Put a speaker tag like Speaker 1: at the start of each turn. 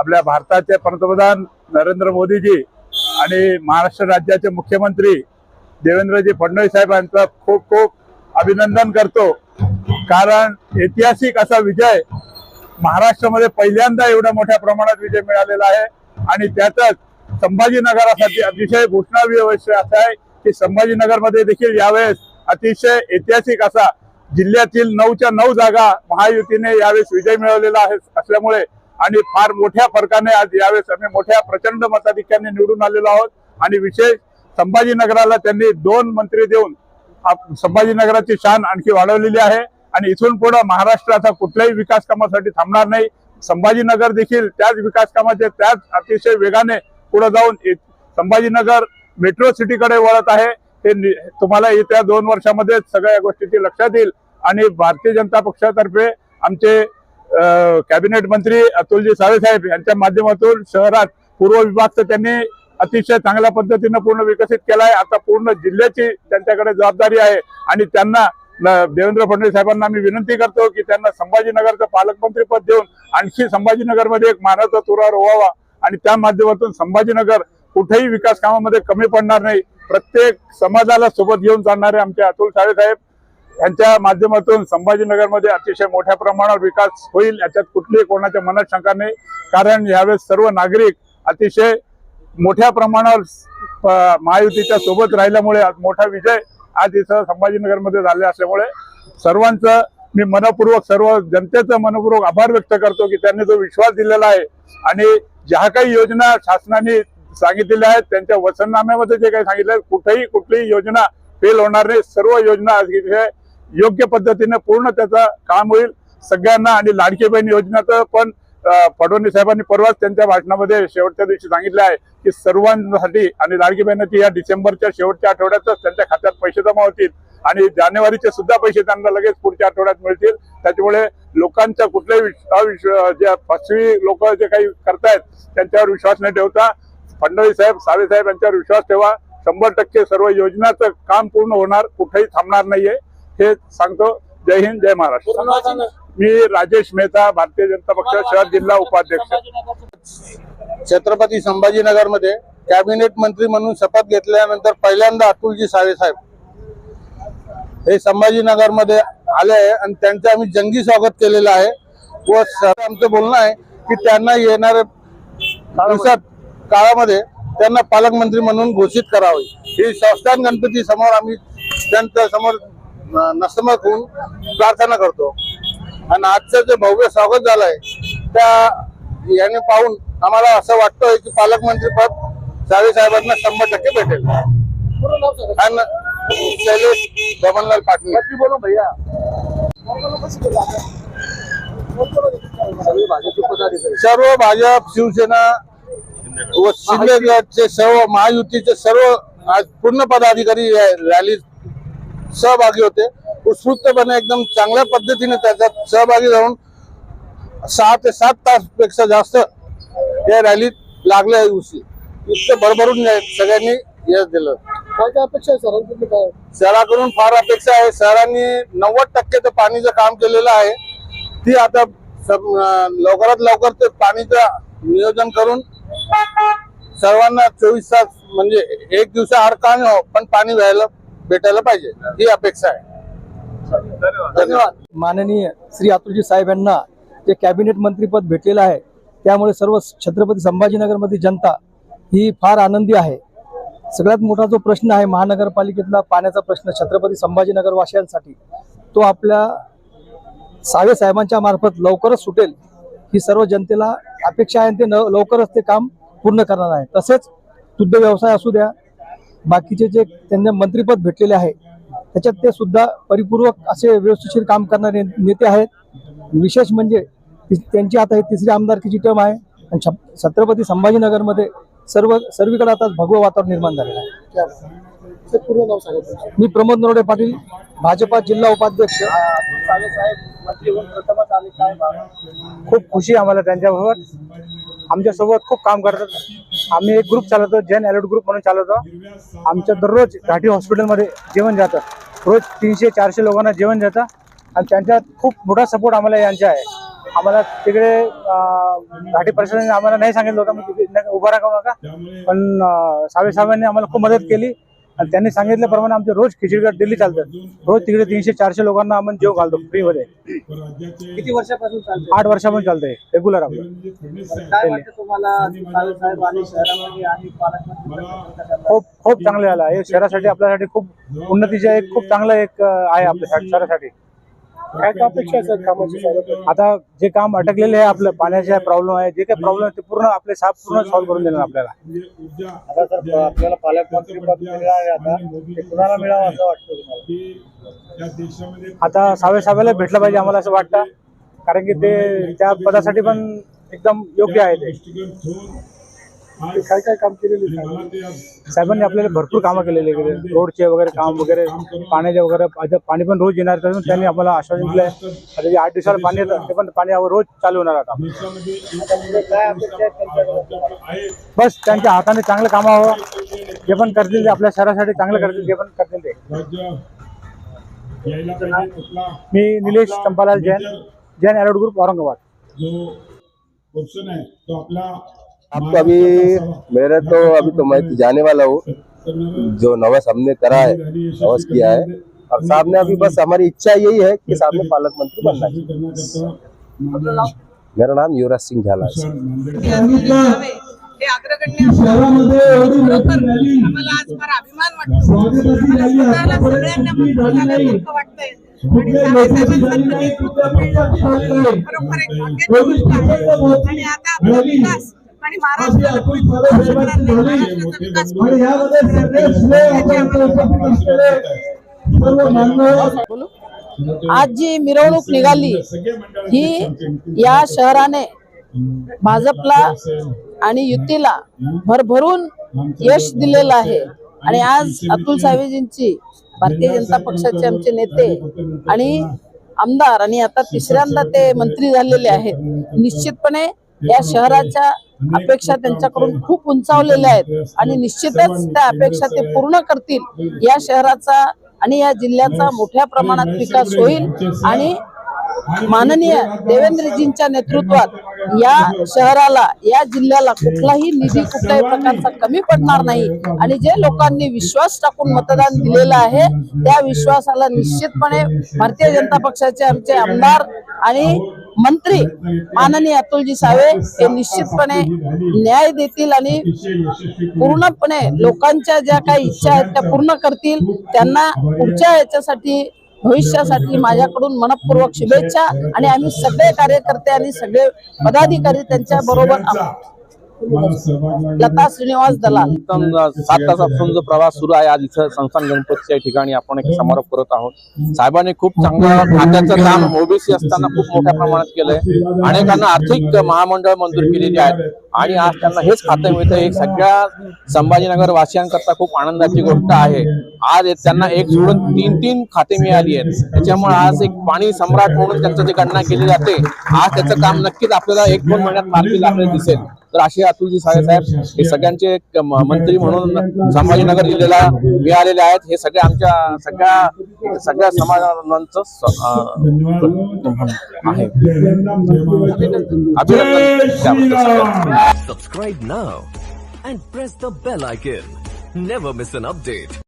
Speaker 1: आपल्या भारताचे पंतप्रधान नरेंद्र मोदीजी आणि महाराष्ट्र राज्याचे मुख्यमंत्री देवेंद्रजी फडणवीस साहेब यांचं खूप खूप अभिनंदन करतो। कारण ऐतिहासिक असा विजय महाराष्ट्रामध्ये पहिल्यांदा एवढ्या मोठ्या प्रमाणात विजय मिळालेला आहे आणि त्यातच संभाजीनगरासाठी अतिशय घोषणार्ह विषय असा आहे की संभाजीनगरमध्ये देखील यावेळेस अतिशय ऐतिहासिक असा जिल्ह्यातील 9च्या 9 जागा महायुतीने यावेळेस विजय मिळवलेला आहे असल्यामुळे आणि फार मोठ्या फरकाने आज यावेळेस आम्ही मोठ्या प्रचंड मताधिक्याने निवडून आलेलो आहोत आणि विशेष संभाजीनगराला त्यांनी 2 मंत्री देऊन संभाजीनगराची शान आणखी वाढवलेली आहे आणि इथून पुढे महाराष्ट्र आता कुठल्याही विकास कामासाठी थांबणार नाही। संभाजीनगर देखील त्याच विकास कामाचे त्याच अतिशय वेगाने पुढे जाऊन संभाजीनगर मेट्रो सिटीकडे वळत आहे। हे तुम्हाला येत्या 2 वर्षामध्ये सगळ्या गोष्टीची लक्षात येईल आणि भारतीय जनता पक्षातर्फे आमचे कॅबिनेट मंत्री अतुलजी सावे साहेब यांच्या माध्यमातून शहरात पूर्व विभाग त्यांनी अतिशय चांगल्या पद्धतीने पूर्ण विकसित केला आहे। आता पूर्ण जिल्ह्याची त्यांच्याकडे जबाबदारी आहे आणि त्यांना देवेंद्र फडणवीस साहेबांना मी विनंती करतो की त्यांना संभाजीनगरचं पालकमंत्री पद देऊन आणखी संभाजीनगरमध्ये एक मानाचा तुरा रोवावा आणि त्या माध्यमातून संभाजीनगर कुठेही विकास कामामध्ये कमी पडणार नाही। प्रत्येक समाजाला सोबत घेऊन चालणारे आमचे अतुल सावे साहेब यांच्या माध्यमातून संभाजीनगरमध्ये अतिशय मोठ्या प्रमाणावर विकास होईल याच्यात कुठलीही कोणाच्या मनात शंका नाही। कारण यावेळेस सर्व नागरिक अतिशय मोठ्या प्रमाणावर महायुतीच्या सोबत राहिल्यामुळे आज मोठा विजय आज इथं संभाजीनगरमध्ये झाले असल्यामुळे सर्वांचं मी मनपूर्वक सर्व जनतेचं मनपूर्वक आभार व्यक्त करतो की त्यांनी जो विश्वास दिलेला आहे आणि ज्या काही योजना शासनाने सांगितलेल्या आहेत त्यांच्या वचननाम्यामध्ये जे काही सांगितलं कुठलीही योजना फेल होणार नाही। सर्व योजना योग्य पद्धतीने पूर्ण त्याचं काम होईल सगळ्यांना आणि लाडकी बहीण योजनेचं पण फडणवीस साहेबांनी परवाच त्यांच्या भाषणामध्ये शेवटच्या दिवशी सांगितले आहे की सर्वांसाठी आणि लाडकी बहिणीची या डिसेंबरच्या शेवटच्या आठवड्यातच त्यांच्या खात्यात पैसे जमा होतील आणि जानेवारीचे सुद्धा पैसे त्यांना लगेच पुढच्या आठवड्यात मिळतील। त्याच्यामुळे लोकांचा कुठल्याही जे फसवी लोक जे काही करतायत त्यांच्यावर विश्वास न ठेवता फडणवीस साहेब सावे साहेब यांच्यावर विश्वास ठेवा। 100% सर्व योजनाचं काम पूर्ण होणार, कुठेही थांबणार नाहीये हे सांगतो। जय हिंद, जय महाराष्ट्र। मी राजेश मेहता, भारतीय जनता पक्ष शहर जिल्हा उपाध्यक्ष।
Speaker 2: छत्रपती संभाजीनगर मध्ये कॅबिनेट मंत्री म्हणून शपथ घेतल्यानंतर पहिल्यांदा अतुलजी सावे साहेब हे संभाजीनगर मध्ये आले आहे आणि त्यांचं आम्ही जंगी स्वागत केलेलं आहे व आमचं बोलणं आहे की त्यांना येणाऱ्या काळामध्ये त्यांना पालकमंत्री म्हणून घोषित करावे ही संस्थान गणपती समोर आम्ही त्यांच्या समोर नतमस्तक होऊन प्रार्थना करतो। आणि आजचं जे भव्य स्वागत झालंय त्या याने पाहून आम्हाला असं वाटतंय की पालकमंत्री पद सावे साहेबांना 100% भेटेल। शैलेश बबनलाल पाटील बोलो भैया। सर्व भाजप शिवसेना व शिंदे गटचे सर्व महायुतीचे सर्व आज पूर्ण पदाधिकारी रॅली सहभागी होते। उत्स्फूर्तपणे एकदम चांगल्या पद्धतीने त्याच्यात सहभागी राहून 6 ते 7 तास पेक्षा जास्त या रॅलीत लागले आहे। इतकं भरभरून सगळ्यांनी यश दिलं। काय अपेक्षा आहे शहराकडून? फार अपेक्षा आहे। शहरांनी 90% पाणीचं काम केलेलं आहे ती आता लवकरात लवकर ते पाणीचं नियोजन करून सर्वांना 24 तास म्हणजे 1 दिवसाआड का नाही पण पाणी भेटायला पाहिजे ही अपेक्षा आहे।
Speaker 3: धन्यवाद। माननीय श्री अतुलजी साहेब यांना जे कॅबिनेट मंत्रीपद भेटलेलं आहे त्यामुळे सर्व छत्रपती संभाजीनगर मध्ये जनता ही फार आनंदी आहे। सगळ्यात मोठा जो प्रश्न आहे महानगरपालिकेतला पाण्याचा प्रश्न छत्रपती संभाजीनगर वासियांसाठी तो आपल्या सावे साहेबांच्या मार्फत लवकरच सुटेल ही सर्व जनतेला अपेक्षा आहे। ते लवकरच ते काम पूर्ण करणार आहे। तसेच दुग्ध व्यवसाय असू द्या बाकीचे जे त्यांना मंत्रीपद भेटलेले आहे त्याच्यात ते सुद्धा परिपूर्वक असे व्यवस्थित काम करणारे नेते आहेत। विशेष म्हणजे त्यांची आता ही 3री आमदारकीची टर्म आहे आणि छत्रपती संभाजीनगर मध्ये सर्वीकडे आता भगवं वातावरण निर्माण झालेलं आहे।
Speaker 2: पूर्ण नाव सांगा।
Speaker 3: मी प्रमोद नरोडे पाटील, भाजपा जिल्हा उपाध्यक्ष।
Speaker 4: खूप खुशी आम्हाला त्यांच्याबरोबर आमच्यासोबत खूप काम करतात। आम्ही एक ग्रुप चालवतो, जैन अलर्ट ग्रुप म्हणून चालवतो। आमच्या दररोज घाटी हॉस्पिटलमध्ये जेवण जातं, रोज 300-400 लोकांना जेवण जातं आणि त्यांच्यात खूप मोठा सपोर्ट आम्हाला यांचा आहे। आम्हाला तिकडे घाटी प्रशासनाने आम्हाला नाही सांगितलं होतं मग तिथे उभा राखू नका, पण सावे साहेबांनी आम्हाला खूप मदत केली आणि त्यांनी सांगितल्याप्रमाणे आमचे रोज खिचडीघाट दिल्ली चालतात. रोज तिकडे 300-400 लोकांना आपण जेव घालतो फ्री मध्ये.
Speaker 3: किती वर्षापासून चालते?
Speaker 4: 8 वर्षापासून चालतंय रेग्युलर आपलं.
Speaker 3: काय वाटतं तुम्हाला सावे साहेब आणि शहरामध्ये आणि पालकमंत्री
Speaker 4: खूप चांगले झालं. हे शहरासाठी आपल्यासाठी खूप उन्नतीचे एक खूप चांगलं एक आहे आपल्या शहरासाठी.
Speaker 3: काय अपेक्षा आहे कामाची?
Speaker 4: आता जे काम अटकलेले आहे आपलं पाण्याचे प्रॉब्लेम आहे, जे काही प्रॉब्लेम आहे ते पूर्ण आपले साहेब पूर्ण सॉल्व्ह करून देणार आपल्याला.
Speaker 3: आता तर आपल्याला पालकमंत्री पद मिळाले, आता ते कुणाला मिळावं असं वाटतं तुम्हाला?
Speaker 4: आता सावे साहेबाला भेटलं पाहिजे आम्हाला असं वाटतं, कारण की ते त्या पदासाठी पण एकदम योग्य आहे. ते
Speaker 3: काय काम केलेले
Speaker 4: साहेबांनी आपल्याला भरपूर कामं केलेली आहे, रोडचे वगैरे काम वगैरे, पाण्याचे वगैरे. आता पाणी पण रोज येणार, तर त्यांनी आम्हाला आश्वासन दिलंय. आता जे 8 दिवसाला पाणी येतं ते पण पाणी रोज चालू होणार. आता
Speaker 3: काय अपेक्षा आहेत त्यांच्याकडे?
Speaker 4: बस त्यांच्या हाताने चांगलं काम हवं, जे पण करतील ते आपल्या शहरासाठी चांगलं करतील, जे पण करतील ते. मी निलेश चंपालाल जैन एलोड ग्रुप औरंगाबाद.
Speaker 5: आपको अभी तो मैं जाने वाला हूँ. जो नवाज हमने करा है, नवाज किया है, और साहब ने अभी बस हमारी इच्छा यही है कि साहब ने पालक मंत्री बनना चाहिए. मेरा नाम युवराज सिंह झाला है.
Speaker 6: हे अग्रगण्य आम्हाला आज फार अभिमान वाटतो. मला स्वतःला सगळ्यांना मोठं वाटतंय आणि साहेबांचं नेतृत्व मिळणं खरोखर एक भाग्याची गोष्ट आहे. आणि आता आपला विकास आणि महाराष्ट्राचा विकास
Speaker 7: आज जी मिरवणूक निघाली ही या शहराने भाजपला आणि युतीला भरभरून यश दिलेलं आहे. आणि आज अतुल सावेजींची भारतीय जनता पक्षाचे आमचे नेते आणि आमदार आणि आता तिसऱ्यांदा ते मंत्री झालेले आहेत. निश्चितपणे या शहराच्या अपेक्षा त्यांच्याकडून खूप उंचावलेल्या आहेत आणि निश्चितच त्या अपेक्षा ते पूर्ण करतील. या शहराचा आणि या जिल्ह्याचा मोठ्या प्रमाणात विकास होईल आणि माननीय देवेंद्रजींच्या नेतृत्वात या शहराला, या जिल्ह्याला कुठलाही निधी कुठल्याही प्रकारचा कमी पडणार नाही. आणि जे लोकांनी विश्वास टाकून मतदान दिलेलं आहे त्या विश्वासाला निश्चितपणे भारतीय जनता पक्षाचे आमचे आमदार आणि मंत्री माननीय अतुलजी सावे हे निश्चितपणे न्याय देतील आणि पूर्णपणे लोकांच्या ज्या काही इच्छा आहेत त्या पूर्ण करतील. त्यांना पुढच्या याच्यासाठी भविष्यासाठी माझ्याकडून मनपूर्वक शुभेच्छा. आणि आम्ही सगळे कार्यकर्ते आणि सगळे पदाधिकारी त्यांच्या बरोबर आहोत. लता श्रीनिवास दलाल.
Speaker 8: 7 तासापासून जो प्रवास सुरू आहे, आज इथं संस्थान गणपतीच्या ठिकाणी आपण एक समारोप करत आहोत. साहेबांनी खूप चांगलं खात्याचं काम ओबीसी असताना खूप मोठ्या प्रमाणात केलंय. अनेकांना आर्थिक महामंडळ मंजूर केलेली आहेत आणि आज त्यांना हेच खातं मिळतं. हे सगळ्या संभाजीनगर वासियांकरता खूप आनंदाची गोष्ट आहे. आज त्यांना एक सोडून 3 खाते मिळाली आहेत. त्याच्यामुळे आज एक पाणी सम्राट म्हणून त्यांचं जे गणना केली जाते, आज त्याचं काम नक्कीच आपल्याला 1-2 महिन्यात मार्गी आपल्याला दिसेल. तर असे अतुलजी सावे साहेब हे सगळ्यांचे मंत्री म्हणून संभाजीनगर जिल्ह्याला मिळालेले आहेत. हे सगळे आमच्या सगळ्या समाजाचं आहे. अभिनंदन.
Speaker 9: Subscribe now and press the bell icon. Never miss an update.